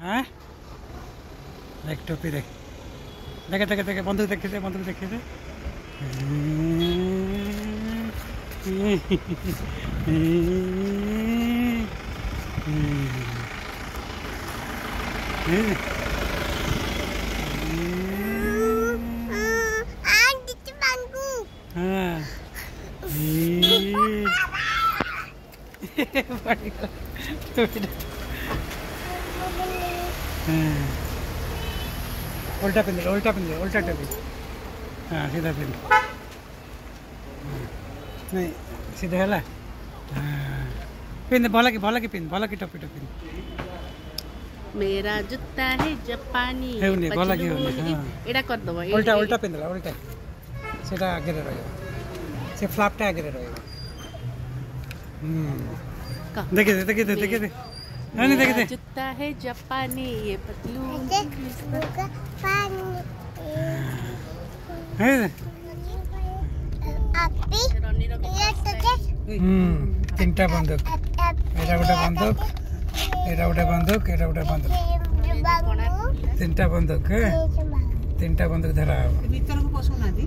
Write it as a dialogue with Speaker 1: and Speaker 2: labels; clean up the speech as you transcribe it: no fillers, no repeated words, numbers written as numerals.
Speaker 1: हाँ देख टोपी देख देखे देखे देखे बंदूक देखी दे बंदूक देखी दे उल्टा पिंद उल्टा टोपी हाँ सीधा पिंद नहीं सीधा है पिंद भला की टोपी टोपी
Speaker 2: मेरा जूता है जापानी
Speaker 1: भला की
Speaker 2: एटा कर दबो
Speaker 1: उल्टा उल्टा पिंद उल्टा सीधा आगे रहियो से फ्लैपटा आगे रहियो देखिए नहीं देखिए
Speaker 2: जूता है जापानी ये पतलून
Speaker 1: तीनटा बंदूक एटा गोटे बंदूक एटा गोटे बंदूक एटा गोटे बंदूक तीनटा बंदूक धरा
Speaker 3: भीतर को पसुना दी